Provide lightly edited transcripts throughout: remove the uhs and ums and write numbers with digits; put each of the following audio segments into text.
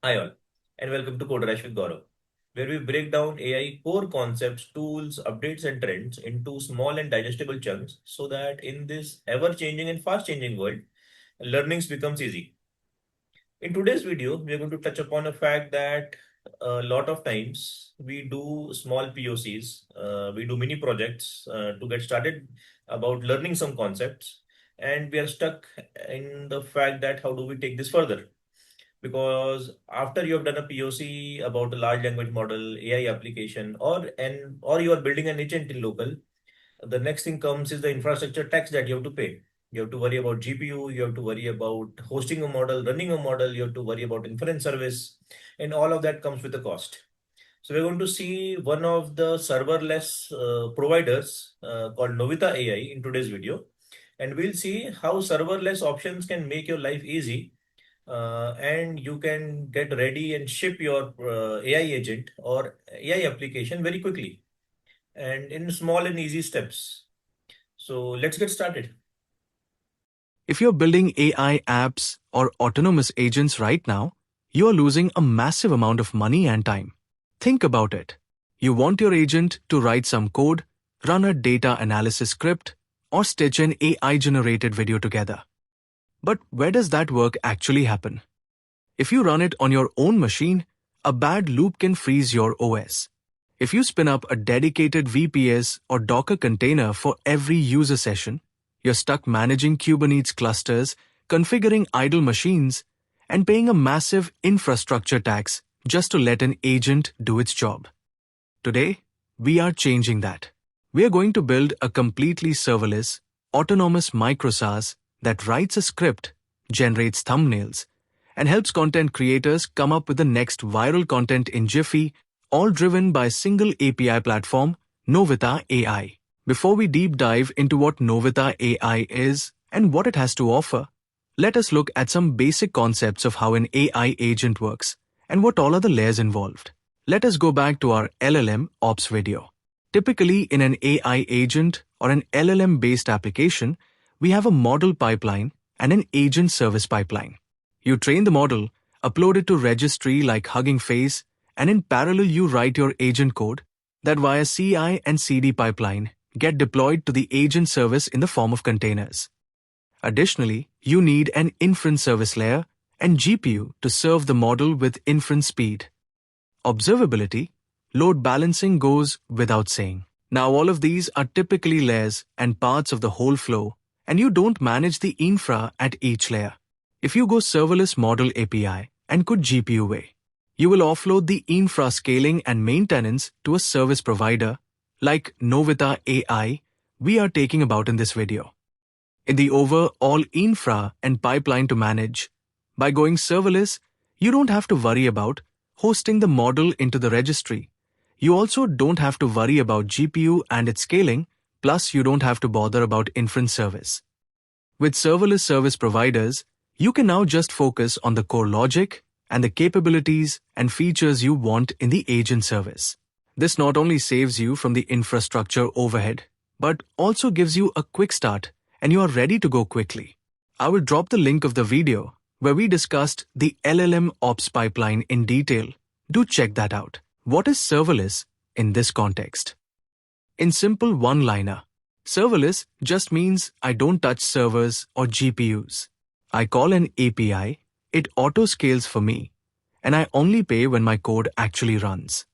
Hi all, and welcome to Code Rush with Gaurav, where we break down AI core concepts, tools, updates, and trends into small and digestible chunks so that in this ever-changing and fast-changing world, learnings becomes easy. In today's video, we are going to touch upon a fact that a lot of times we do small POCs, we do mini projects to get started about learning some concepts, and we are stuck in the fact that how do we take this further? Because after you have done a POC about a large language model, AI application, or you are building an agent in local, the next thing comes is the infrastructure tax that you have to pay. You have to worry about GPU, you have to worry about hosting a model, running a model, you have to worry about inference service, and all of that comes with a cost. So we're going to see one of the serverless providers called Novita AI in today's video, and we'll see how serverless options can make your life easy, and you can get ready and ship your AI agent or AI application very quickly and in small and easy steps. So let's get started. If you're building AI apps or autonomous agents right now, you're losing a massive amount of money and time. Think about it. You want your agent to write some code, run a data analysis script, or stitch an AI-generated video together. But where does that work actually happen? If you run it on your own machine, a bad loop can freeze your OS. If you spin up a dedicated VPS or Docker container for every user session, you're stuck managing Kubernetes clusters, configuring idle machines, and paying a massive infrastructure tax just to let an agent do its job. Today, we are changing that. We are going to build a completely serverless, autonomous Micro-SaaS that writes a script, generates thumbnails, and helps content creators come up with the next viral content in Jiffy, all driven by a single API platform, Novita AI. Before we deep dive into what Novita AI is and what it has to offer, let us look at some basic concepts of how an AI agent works and what all are the layers involved. Let us go back to our LLMOps video. Typically, in an AI agent or an LLM-based application, we have a model pipeline and an agent service pipeline. You train the model, upload it to registry like Hugging Face, and in parallel you write your agent code that via CI and CD pipeline get deployed to the agent service in the form of containers. Additionally, you need an inference service layer and GPU to serve the model with inference speed. Observability, load balancing goes without saying. Now all of these are typically layers and parts of the whole flow, and you don't manage the infra at each layer. If you go serverless model API and could GPU way, you will offload the infra scaling and maintenance to a service provider like Novita AI we are taking about in this video. In the overall infra and pipeline to manage, by going serverless, you don't have to worry about hosting the model into the registry. You also don't have to worry about GPU and its scaling, plus you don't have to bother about inference service. With serverless service providers, you can now just focus on the core logic and the capabilities and features you want in the agent service. This not only saves you from the infrastructure overhead, but also gives you a quick start and you are ready to go quickly. I will drop the link of the video where we discussed the LLMOps pipeline in detail. Do check that out. What is serverless in this context? In simple one-liner, serverless just means I don't touch servers or GPUs. I call an API, it auto-scales for me, and I only pay when my code actually runs.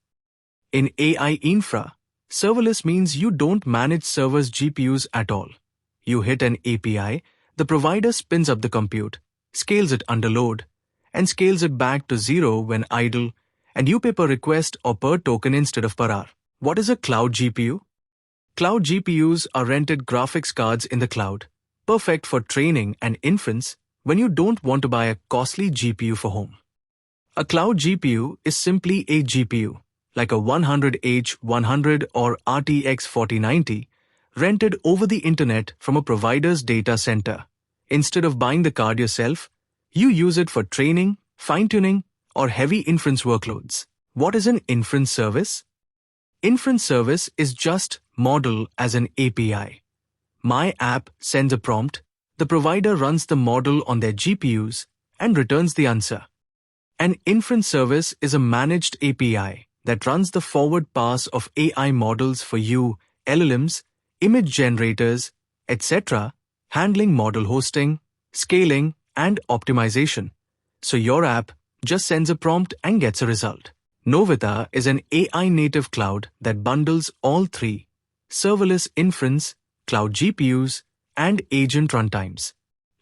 In AI infra, serverless means you don't manage servers' GPUs at all. You hit an API, the provider spins up the compute, scales it under load, and scales it back to zero when idle, and you pay per request or per token instead of per hour. What is a cloud GPU? Cloud GPUs are rented graphics cards in the cloud, perfect for training and inference when you don't want to buy a costly GPU for home. A cloud GPU is simply a GPU, like a 100H100 or RTX 4090, rented over the internet from a provider's data center. Instead of buying the card yourself, you use it for training, fine-tuning, or heavy inference workloads. What is an inference service? Inference service is just model as an API. My app sends a prompt, the provider runs the model on their GPUs and returns the answer. An inference service is a managed API that runs the forward pass of AI models for you, LLMs, image generators, etc., handling model hosting, scaling, and optimization. So your app just sends a prompt and gets a result. Novita is an AI-native cloud that bundles all three: serverless inference, cloud GPUs, and agent runtimes.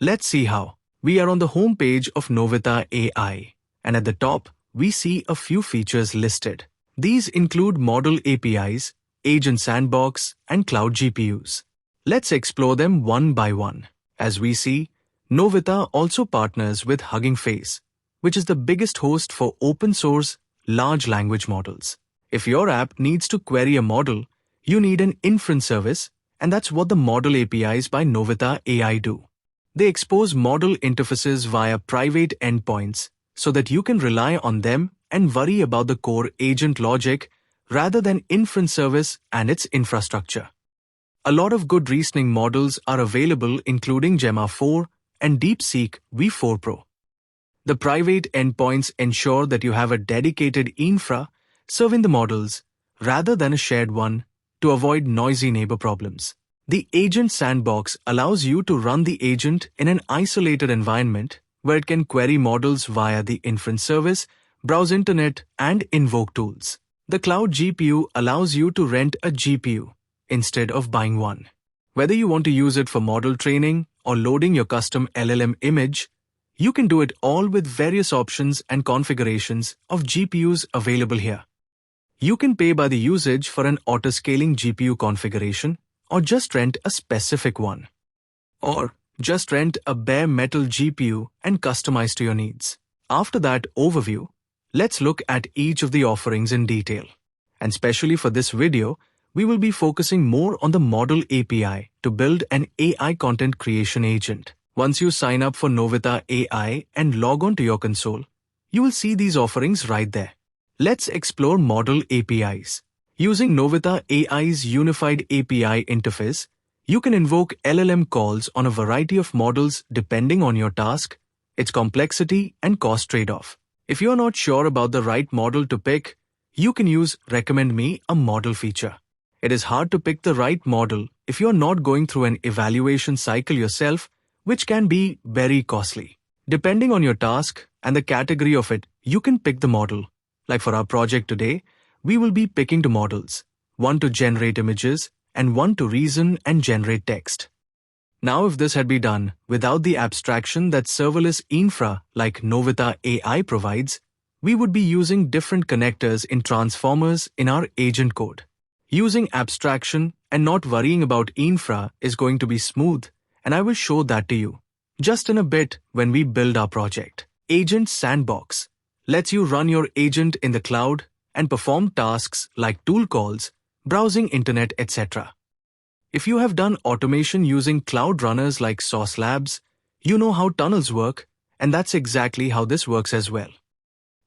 Let's see how. We are on the home page of Novita AI, and at the top, we see a few features listed. These include model APIs, agent sandbox, and cloud GPUs. Let's explore them one by one. As we see, Novita also partners with Hugging Face, which is the biggest host for open-source large language models. If your app needs to query a model, you need an inference service, and that's what the model APIs by Novita AI do. They expose model interfaces via private endpoints so that you can rely on them and worry about the core agent logic rather than inference service and its infrastructure. A lot of good reasoning models are available, including Gemma 4 and DeepSeek V4 Pro. The private endpoints ensure that you have a dedicated infra serving the models rather than a shared one to avoid noisy neighbor problems. The agent sandbox allows you to run the agent in an isolated environment where it can query models via the inference service, browse internet, and invoke tools. The cloud GPU allows you to rent a GPU instead of buying one. Whether you want to use it for model training or loading your custom LLM image, you can do it all with various options and configurations of GPUs available here. You can pay by the usage for an auto-scaling GPU configuration, or just rent a specific one. Or just rent a bare metal GPU and customize to your needs. After that overview, let's look at each of the offerings in detail. And especially for this video, we will be focusing more on the model API to build an AI content creation agent. Once you sign up for Novita AI and log on to your console, you will see these offerings right there. Let's explore model APIs. Using Novita AI's unified API interface, you can invoke LLM calls on a variety of models depending on your task, its complexity, and cost trade-off. If you're not sure about the right model to pick, you can use Recommend Me a Model feature. It is hard to pick the right model if you're not going through an evaluation cycle yourself, which can be very costly. Depending on your task and the category of it, you can pick the model. Like for our project today, we will be picking two models, one to generate images and one to reason and generate text. Now, if this had been done without the abstraction that serverless infra like Novita AI provides, we would be using different connectors in transformers in our agent code. Using abstraction and not worrying about infra is going to be smooth, and I will show that to you just in a bit when we build our project. Agent Sandbox lets you run your agent in the cloud and perform tasks like tool calls, browsing internet, etc. If you have done automation using cloud runners like Sauce Labs, you know how tunnels work, and that's exactly how this works as well.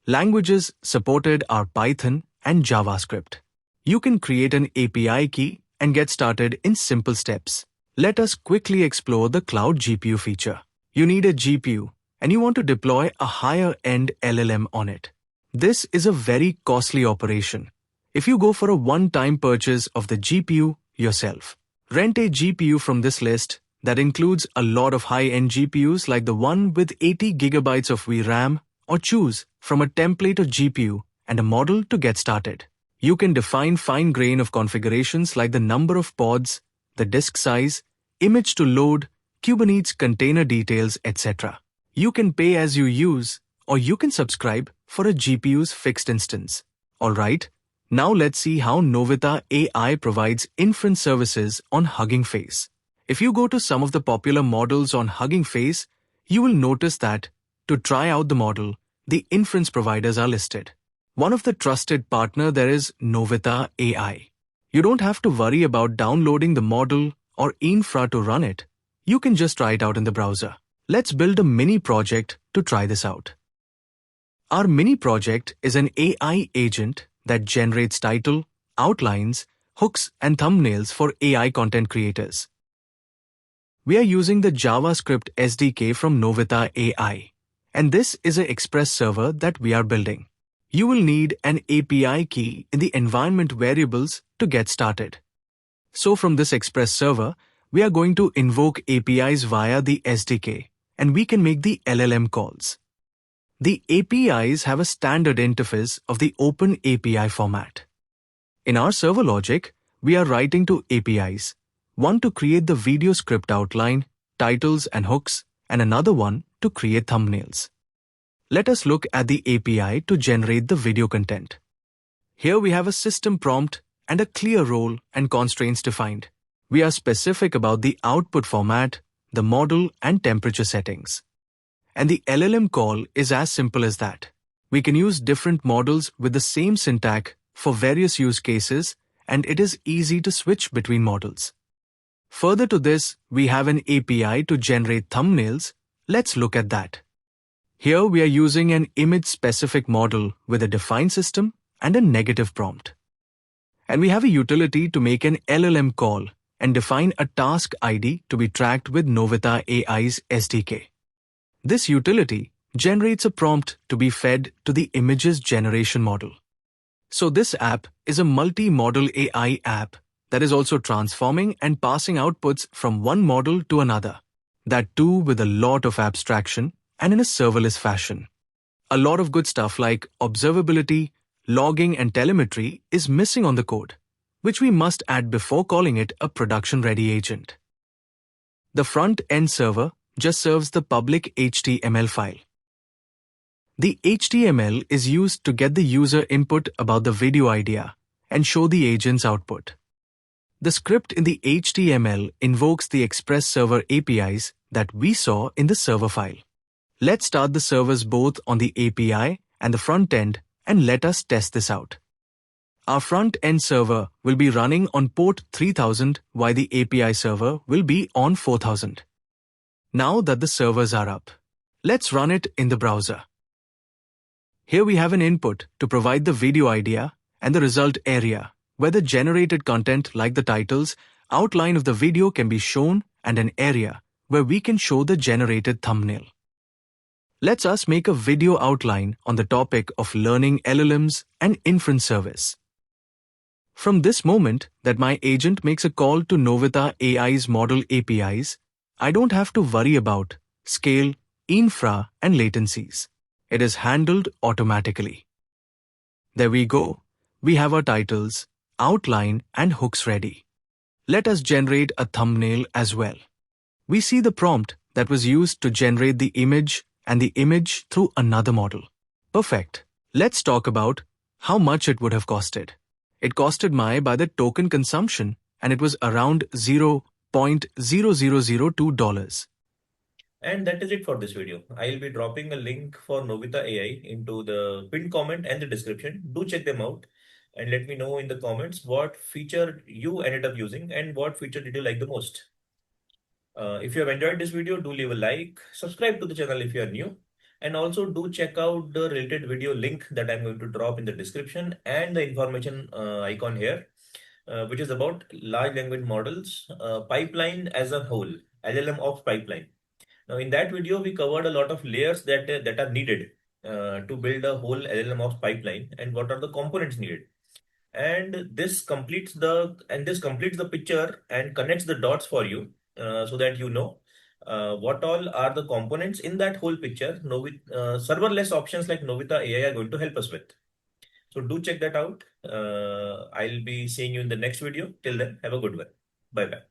Languages supported are Python and JavaScript. You can create an API key and get started in simple steps. Let us quickly explore the cloud GPU feature. You need a GPU, and you want to deploy a higher-end LLM on it. This is a very costly operation if you go for a one-time purchase of the GPU yourself. Rent a GPU from this list that includes a lot of high-end GPUs like the one with 80 gigabytes of VRAM, or choose from a template of GPU and a model to get started. You can define fine grain of configurations like the number of pods, the disk size, image to load, Kubernetes container details, etc. You can pay as you use, or you can subscribe for a GPU's fixed instance. Alright, now let's see how Novita AI provides inference services on Hugging Face. If you go to some of the popular models on Hugging Face, you will notice that to try out the model, the inference providers are listed. One of the trusted partner there is Novita AI. You don't have to worry about downloading the model or infra to run it. You can just try it out in the browser. Let's build a mini project to try this out. Our mini project is an AI agent that generates title, outlines, hooks, and thumbnails for AI content creators. We are using the JavaScript SDK from Novita AI, And this is an Express server that we are building. You will need an API key in the environment variables to get started. So from this Express server, we are going to invoke APIs via the SDK, and we can make the LLM calls. The APIs have a standard interface of the OpenAI format. In our server logic, we are writing to APIs, one to create the video script outline, titles and hooks, and another one to create thumbnails. Let us look at the API to generate the video content. Here we have a system prompt and a clear role and constraints defined. We are specific about the output format, the model, and temperature settings. And the LLM call is as simple as that. We can use different models with the same syntax for various use cases, and it is easy to switch between models. Further to this, we have an API to generate thumbnails. Let's look at that. Here we are using an image-specific model with a defined system and a negative prompt. And we have a utility to make an LLM call and define a task ID to be tracked with Novita AI's SDK. This utility generates a prompt to be fed to the images generation model. So this app is a multi-model AI app that is also transforming and passing outputs from one model to another. That too with a lot of abstraction and in a serverless fashion. A lot of good stuff like observability, logging and telemetry is missing on the code, which we must add before calling it a production-ready agent. The front-end server just serves the public HTML file. The HTML is used to get the user input about the video idea and show the agent's output. The script in the HTML invokes the Express server APIs that we saw in the server file. Let's start the servers both on the API and the front end and let us test this out. Our front-end server will be running on port 3000 while the API server will be on 4000. Now that the servers are up, let's run it in the browser. Here we have an input to provide the video idea and the result area, where the generated content like the titles, outline of the video can be shown, and an area where we can show the generated thumbnail. Let's us make a video outline on the topic of learning LLMs and Inference service. From this moment that my agent makes a call to Novita AI's model APIs, I don't have to worry about scale, infra, and latencies. It is handled automatically. There we go. We have our titles, outline, and hooks ready. Let us generate a thumbnail as well. We see the prompt that was used to generate the image and the image through another model. Perfect. Let's talk about how much it would have costed. It costed by the token consumption, and it was around $0.0002. And that is it for this video. I'll be dropping a link for Novita AI into the pinned comment and the description. Do check them out and let me know in the comments what feature you ended up using and what feature did you like the most. If you have enjoyed this video, do leave a like, subscribe to the channel if you are new, and also do check out the related video link that I'm going to drop in the description and the information icon here, which is about large language models pipeline as a whole, LLMOps pipeline. Now, in that video, we covered a lot of layers that are needed to build a whole LLMOps pipeline and what are the components needed. And this completes the picture and connects the dots for you so that you know what all are the components in that whole picture. Serverless options like Novita AI are going to help us with. So do check that out. I'll be seeing you in the next video. Till then, have a good one. Bye bye.